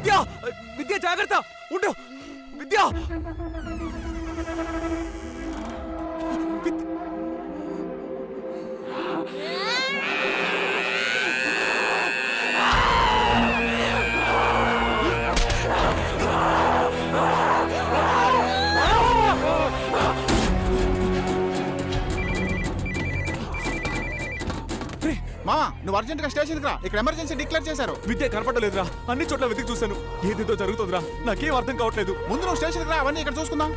విద్య విద్య జాగ్రత్త ఉండు విద్య మామా నువ్వు అర్జెంట్ గా స్టేషన్ రా, ఇక్కడ ఎమర్జెన్సీ డిక్లేర్ చేశారు. విద్య కనపడలేదురా, అన్ని చోట్ల వెతికి చూశాను. ఏదేదో జరుగుతుందిరా, నాకేం అర్థం కావట్లేదు. ముందు నువ్వు స్టేషన్ రా, అవన్నీ ఇక్కడ చూసుకుందాం.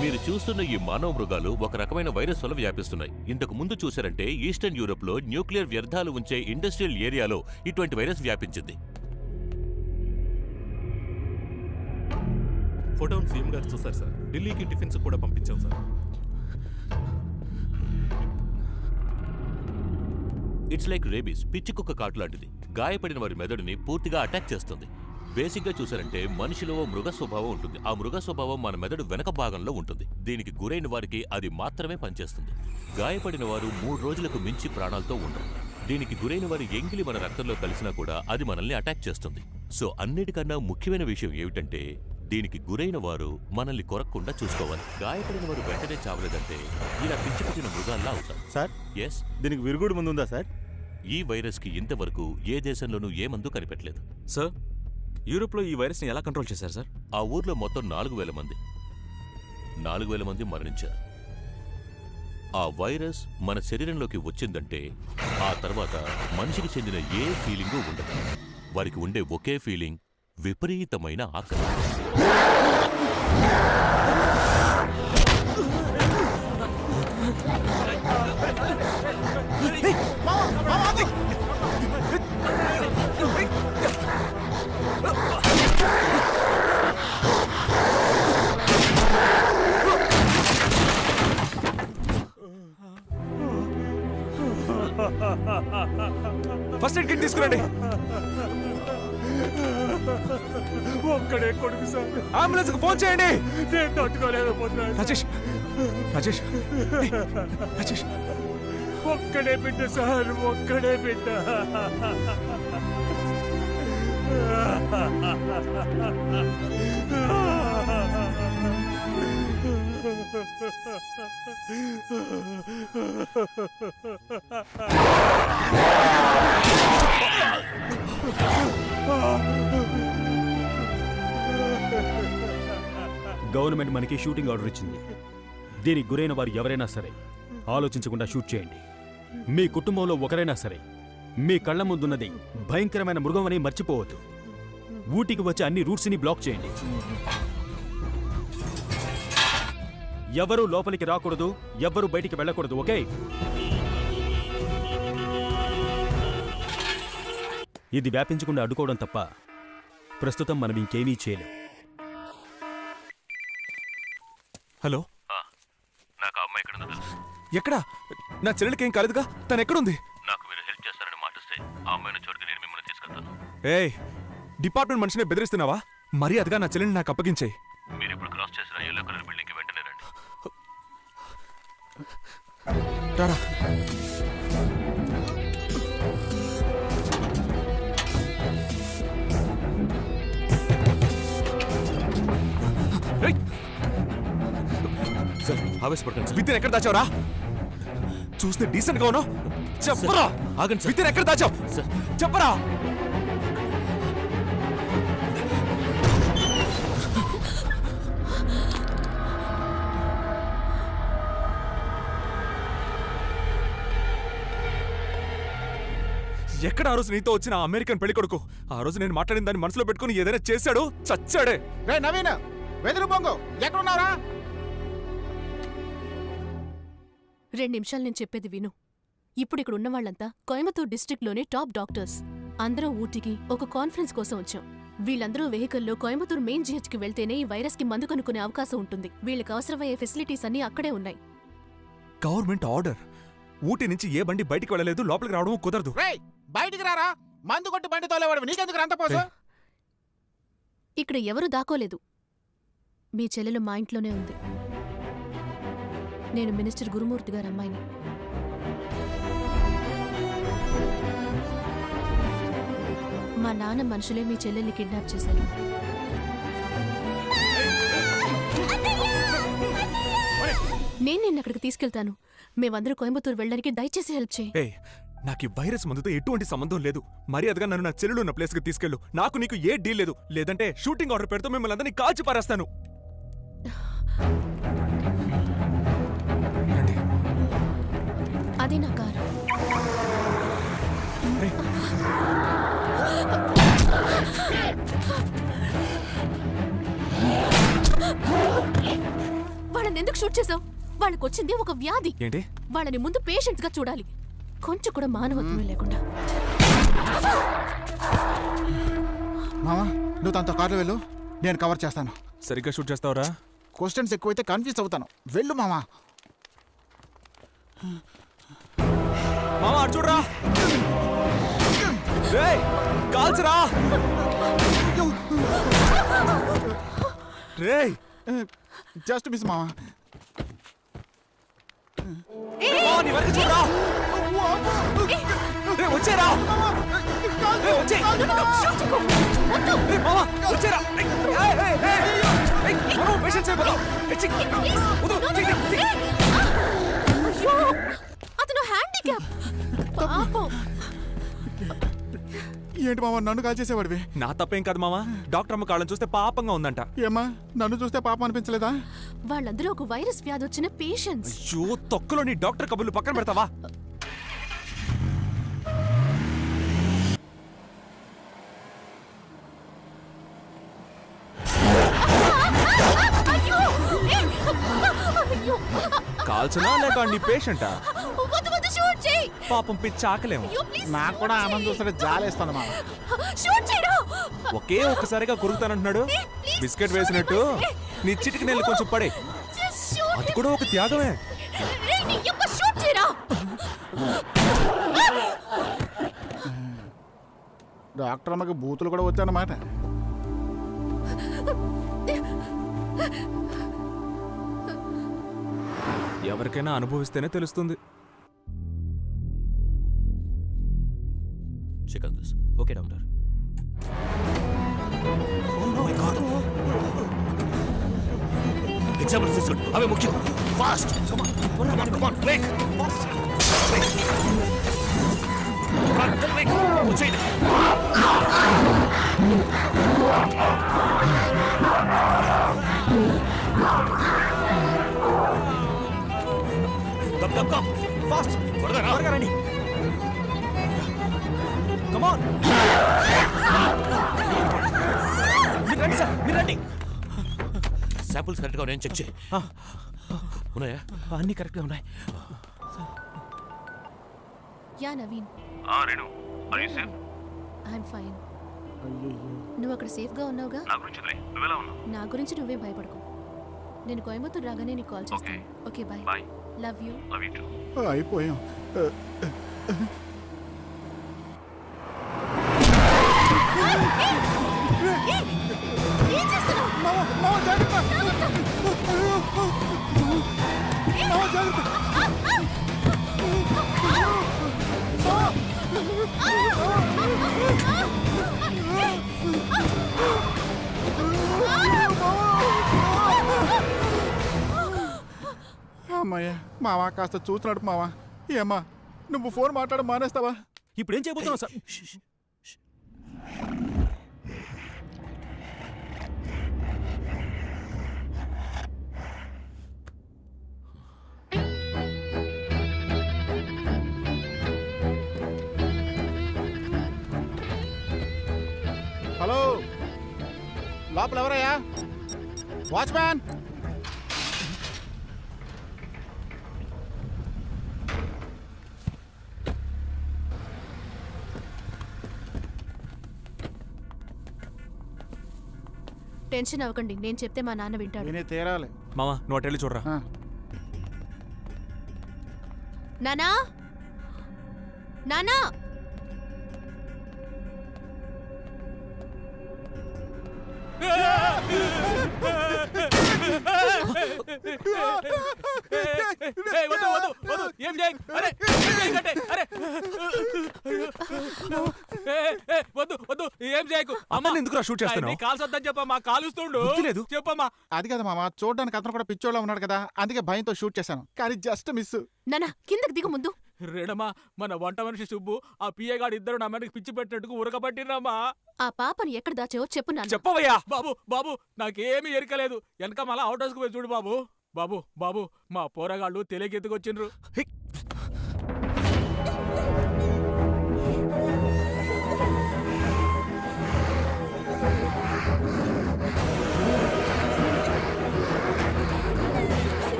మీరు చూస్తున్న ఈ మానవ మృగాలు ఒక రకమైన వైరస్ వల్ల వ్యాపిస్తున్నాయి. ఇంతకు ముందు చూశారంటే ఈస్టర్న్ యూరోప్ లో న్యూక్లియర్ వ్యర్థాలు ఉంచే ఇండస్ట్రియల్ ఏరియాలో ఇటువంటి వైరస్ వ్యాపించింది. ఫోటోను సీఎం గారు చూశారు సార్. ఢిల్లీకి టిఫిన్స్ కూడా పంపించాం సార్. ఇట్స్ లైక్ రేబీస్, పిచ్చి కుక్క కాటు లాంటిది. గాయపడిన వారి మెదడుని పూర్తిగా అటాక్ చేస్తుంది. బేసిక్గా చూసారంటే మనిషిలో మృగ స్వభావం ఉంటుంది. ఆ మృగ స్వభావం మన మెదడు వెనక భాగంలో ఉంటుంది. దీనికి గురైన వారికి అది మాత్రమే పనిచేస్తుంది. గాయపడిన వారు 3 రోజులకు మించి ప్రాణాలతో ఉండరు. దీనికి గురైన వారి ఎంగిలి మన రక్తంలో కలిసినా కూడా అది మనల్ని అటాక్ చేస్తుంది. సో అన్నిటికన్నా ముఖ్యమైన విషయం ఏమిటంటే దీనికి గురైన వారు మనల్ని కొరక్కుండా చూసుకోవాలి. గాయపడిన వారు వెంటనే చావలేదంటే ఇలా పిచ్చి పిచ్చిన మృగాల్లా అవుతారు. సార్, ఎస్, దీనికి విరుగుడు ముందు ఉందా సార్? ఈ వైరస్ కి ఇంతవరకు ఏ దేశంలోనూ ఏ మందు కనిపెట్టలేదు. సార్, యూరోప్లో ఈ వైరస్ ని ఎలా కంట్రోల్ చేశారు సార్? ఆ ఊర్లో మొత్తం 4,000 మంది 4,000 మంది మరణించారు. ఆ వైరస్ మన శరీరంలోకి వచ్చిందంటే ఆ తర్వాత మనిషికి చెందిన ఏ ఫీలింగు ఉండదు. వారికి ఉండే ఒకే ఫీలింగ్ విపరీతమైన ఆకలి. ఫస్ట్ ఎయిడ్ కిట్ తీసుకురండి. ఒక్కడే కొడుకు సార్. అంబులెన్స్ కు ఫోన్ చేయండి. నేను తట్టుకోలేకపోతున్నాను. రాజేష్ రాజేష్ రాజేష్, ఒక్కడే బిడ్డ సార్, ఒక్కడే బిడ్డ. గవర్నమెంట్ మనకి షూటింగ్ ఆర్డర్ ఇచ్చింది. దీనికి గురైన వారు ఎవరైనా సరే ఆలోచించకుండా షూట్ చేయండి. మీ కుటుంబంలో ఒకరైనా సరే మీ కళ్ళ ముందున్నది భయంకరమైన మృగం అని మర్చిపోవద్దు. ఊటీకి వచ్చే అన్ని రూట్స్ని బ్లాక్ చేయండి. ఎవరూ లోపలికి రాకూడదు, ఎవ్వరూ బయటికి వెళ్ళకూడదు. ఓకే? ఇది వ్యాపించకుండా అడ్డుకోవడం తప్ప ప్రస్తుతం మనం ఇంకేమీ చేయలేం. హలో, నాకు ఆ అమ్మాయి ఎక్కడుందో తెలుసు. ఎక్కడా? నా చెల్లెలికి ఏం కాలేదుగా, తను ఎక్కడుంది? నాకు మీరు హెల్ప్ చేస్తారని మాటిస్తే ఆ అమ్మాయిని చోటుకి నేను మిమ్మల్ని తీసుకెళ్తాను. ఏయ్, డిపార్ట్మెంట్ మనిషిని బెదిరిస్తున్నావా? మరీ అదిగా నా చెల్లెని నాకు అప్పగించేయి. మీరు ఇప్పుడు క్రాస్ చేసిన ఎల్లో కలర్ బిల్డింగ్ కి వెంటనే రండి. రారా. సార్, ఆవేశపడకండి. విద్యను ఎక్కడ దాచావురా? చూస్తే డీసెంట్ గా ఉన్నావు. చెప్పరా. ఆగండి సార్. విద్యను ఎక్కడ దాచావు? సార్, చెప్పరా. ఎక్కడ ఆ రోజు నీతో వచ్చిన ఆ అమెరికన్ పెళ్లి కొడుకు? ఆ రోజు నేను మాట్లాడిన దాన్ని మనసులో పెట్టుకుని ఏదైనా చేశాడు, చచ్చాడే. రే నవీన్, వెదురు బొంగు ఎక్కడున్నారా? 2 నిమిషాలు నేను చెప్పేది విను. ఇప్పుడు ఇక్కడ ఉన్న వాళ్ళంతా కోయంబత్తూర్ డిస్ట్రిక్ట్లోనే టాప్ డాక్టర్స్. అందరం ఊటీకి ఒక కాన్ఫరెన్స్ కోసం వచ్చాం. వీళ్ళందరూ వెహికల్లో కోయంబత్తూర్ మెయిన్ జీహెచ్కి వెళ్తేనే ఈ వైరస్కి మందు కనుక్కునే అవకాశం ఉంటుంది. వీళ్ళకి అవసరమయ్యే ఫెసిలిటీస్ అన్నీ అక్కడే ఉన్నాయి. Government order. ఊటీ నుంచి ఏ బండి బయటికి వెళ్ళలేదు, లోపలికి రావడం కుదరదు. రే బయటికి రారా, మందు కొట్టి బండి తోలేవాడు, నీకెందుకు అంత పోసు? ఇక్కడ ఎవరూ దాకోలేదు. మీ చెల్లెలు మా ఇంట్లోనే ఉంది. నేను మినిస్టర్ గురుమూర్తి గారి అమ్మాయిని. మా నాన్న మనుషులే మీ చెల్లెల్ని కిడ్నాప్ చేశారు. నేను నిన్న అక్కడికి తీసుకెళ్తాను. మేమందరూ కోయంబత్తూరు వెళ్ళడానికి దయచేసి హెల్ప్ చేయి. ఏయ్, నాకు ఈ వైరస్ మందుతో ఎటువంటి సంబంధం లేదు. మర్యాదగా నన్ను నా చెల్లెలు ఉన్న ప్లేస్కి తీసుకెళ్ళు. నాకు నీకు ఏ డీల్ లేదు. లేదంటే షూటింగ్ ఆర్డర్ పెడుతూ మిమ్మల్ని అందరినీ కాల్చి పారేస్తాను. రండి. అదే నా కారు. రేయ్, వాళ్ళని ఎందుకు షూట్ చేసావు? వాళ్ళకి వచ్చింది ఒక వ్యాధి. ఏంటి? వాళ్ళని ముందు పేషెంట్స్ గా చూడాలి, కొంచెం కూడా మానవత్వమే లేకుండా. మావా, నువ్వు తనతో కార్లో వెళ్ళు, నేను కవర్ చేస్తాను. సరిగ్గా షూట్ చేస్తావురా? క్వశ్చన్స్ ఎక్కువైతే కన్ఫ్యూజ్ అవుతాను. వెళ్ళు మావా. మామా అటు చూడరా. రేయ్, కాల్చరా. రేయ్, జస్ట్ మిస్ మావా. మామా, నీ వెనక చూడరా. రేయ్, వచ్చేరా. రేయ్, వచ్చేయ్. రేయ్, మామా, వచ్చేరా. రేయ్, రేయ్, రేయ్, రేయ్, మనం పేషెంట్స్ అయిపోతాం. ఎచ్చి, వద్దు, చెయ్యి, చెయ్యి. అతను హ్యాండిక్యాప్. పాపం. ఏంటి మావా నన్ను కాల్ చేసేవాడివి? నా తప్పేం కాదు మామా. డాక్టర్ అమ్మ కాళ్ళని చూస్తే పాపంగా ఉందంట. ఏమ్మా, నన్ను చూస్తే పాపం అనిపించలేదా? వాళ్ళందరూ ఒక వైరస్ వ్యాధి వచ్చిన పేషెంట్స్. అయ్యో, తొక్కలో నీ డాక్టర్ కబుర్లు పక్కన పెడతావా? అయ్యో! ఏయ్! అయ్యో! కాల్చనా లేక నీ పేషెంటా? వద్దు, వద్దు, షూట్ చేయి. పాపం పిచ్చి ఆకలేము. అయ్యో, ప్లీజ్ నాకు కూడా ఆనందం చూస్తే జాలేస్తాను మావా. షూట్ చేయరా. ఒకే ఒక్కసారిగా కొరుకుతానంటున్నాడు. బిస్కెట్ వేసినట్టు నీ చిటికి నెల్లి కొంచెం పడే. Just shoot అది him. కూడా ఒక త్యాగమే. రేయ్, నీ యబ్బ షూట్ చేయరా. డాక్టర్ అమ్మకి బూతులు కూడా వచ్చాయన్నమాట. ఎవరికైనా అనుభవిస్తేనే తెలుస్తుంది. Check on this. Okay doctor. Example తీసుకోండి, అవే ముఖ్యం. Fast come on break. వచ్చేయండి. కమ్ కమ్ కమ్ ఫాస్ట్, త్వరగా రండి. కమాన్, మీరు రండి సార్, మీరు రండి. శాంపుల్స్ కరెక్ట్గా ఉన్నాయని చెక్ చేయి. ఉన్నాయా? అన్నీ కరెక్ట్గా ఉన్నాయి. Yeah Naveen, Renu, are you safe? I'm fine. నువ్వు అక్కడ సేఫ్గా ఉన్నావుగా? నా గురించి వదిలే, నువ్వెలా ఉన్నావు? నా గురించి నువ్వే భయపడకు. నేను కోయంబత్తూరు రాగానే నీకు కాల్ చేస్తాను. Okay, bye. Bye. Love you. Love you too. అయిపోయాం. ఏం చేస్తున్నావు? మావా, మావా, జాగ్రత్త. మావా, జాగ్రత్త. అమ్మయ్య, మావా కాస్త చూస్తున్నాడు మావా. ఏమ్మా, నువ్వు ఫోన్ మాట్లాడ మానేస్తావా? ఇప్పుడు ఏం చేయబోతున్నావు సార్? హలో, లోపల ఎవరయ్యా? వాచ్మ్యాన్! టెన్షన్ అవ్వకండి, నేను చెప్తే మా నాన్న వింటాడు. వినే తీరాలి. మామ నువ్వు అటెళ్ళి చూడరా. ఆ. నానా, నానా, వద్దు వద్దు వద్దు, ఏం చేయ, అరే ఏం చేయకంటే, అరే వద్దు వద్దు, ఏం చేయకు. అమ్మ ఎందుకు షూట్ చేస్తాను? కాల్సొద్దని చెప్పమ్మా, కాలుస్తుండు. చెప్పమ్మా. అది కదా మామ, చూడడానికి అతను కూడా పిచ్చోళ్ళ ఉన్నాడు కదా, అందుకే భయంతో షూట్ చేశాను, కానీ జస్ట్ మిస్. నానా కిందకి దిగు ముందు. రేడమ్మా, మన వంట మనిషి సుబ్బు ఆ పియ్యగాడు ఇద్దరు నా మీదకి పిచ్చి పెట్టినట్టుకు ఉరకబట్టిరమ్మా. ఆ పాపని ఎక్కడ దాచావో చెప్పు నాన్న. చెప్పవయ్యా. బాబు బాబు, నాకేమీ ఎరకలేదు. వెనక మళ్ళా అవుట్ హౌస్కి పోయి చూడు బాబు. బాబు బాబు, మా పోరగాళ్ళు తెలియకెత్తుకొచ్చిండ్రు.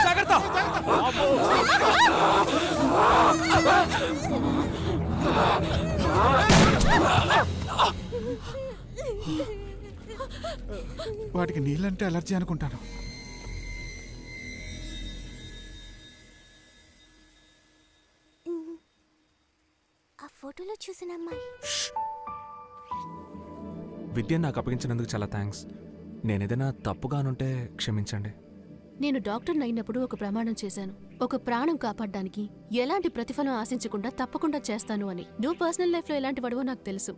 జాగ్రత్త. వాటికి నీళ్ళంటే అలర్జీ అనుకుంటాను. ఆ ఫోటోలో చూసిన అమ్మాయి. విద్య నాకు అప్పగించినందుకు చాలా థ్యాంక్స్. నేనేదైనా తప్పుగానుంటే క్షమించండి. నేను డాక్టర్ని అయినప్పుడు ఒక ప్రమాణం చేశాను, ఒక ప్రాణం కాపాడడానికి ఎలాంటి ప్రతిఫలం ఆశించకుండా తప్పకుండా చేస్తాను అని. నువ్వు పర్సనల్ లైఫ్లో ఎలాంటి వాడివో నాకు తెలుసు.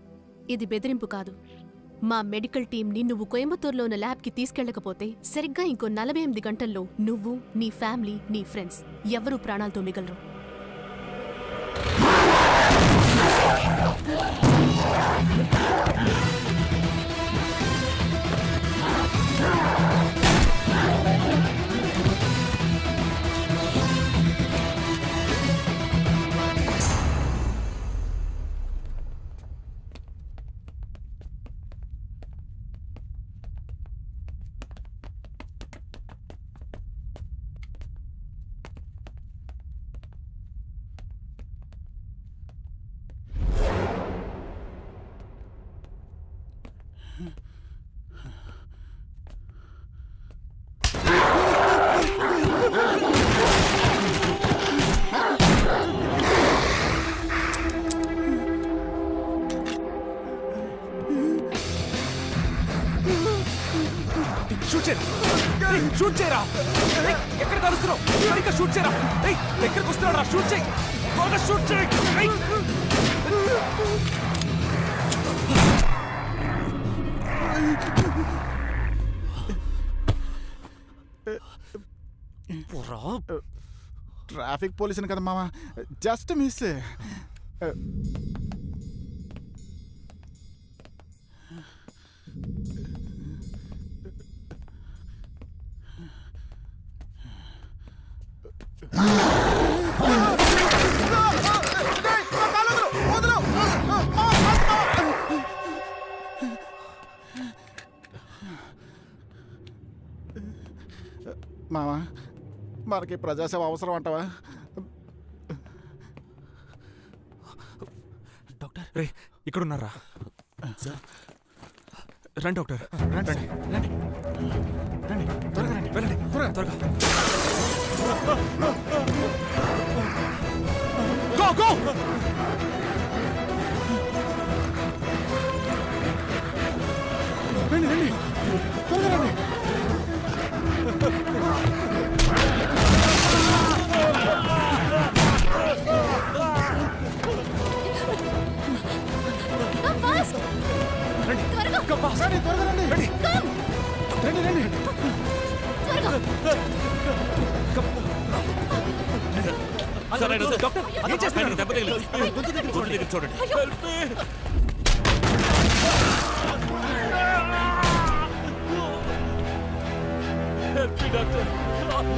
ఇది బెదిరింపు కాదు. మా మెడికల్ టీంని నువ్వు కోయంబత్తూరులో ఉన్న ల్యాబ్కి తీసుకెళ్లకపోతే సరిగ్గా ఇంకో 48 గంటల్లో నువ్వు, నీ ఫ్యామిలీ, నీ ఫ్రెండ్స్ ఎవరూ ప్రాణాలతో మిగలరు. షూట్ చేయరా. ఎక్కడ కలుస్తున్నావు? సరిగ్గా షూట్ చేయరా. ఎక్కడికి వస్తున్నాడు రా? షూట్ చేయి, బాగా షూట్ చేయి. ట్రాఫిక్ పోలీసుని కదా మామ, జస్ట్ మిస్. మామా, మనకి ప్రజాసేవ అవసరం అంటావా? డాక్టర్ రే, ఇక్కడ ఉన్నారా? రండి డాక్టర్, రండి రండి రండి, త్వరగా రండి, వెళ్ళండి త్వరగా త్వరగా. Go go. రండి రండి, త్వరగా రండి. రండి, త్వరగా రండి. రండి, రండి. సరైన డాక్టర్ ఏం చేస్తున్నారు? దెబ్బ తగిలింది. గొంతు దగ్గర చూడండి. డాక్టర్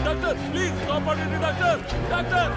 డాక్టర్ ప్లీజ్ కాపాడండి డాక్టర్ డాక్టర్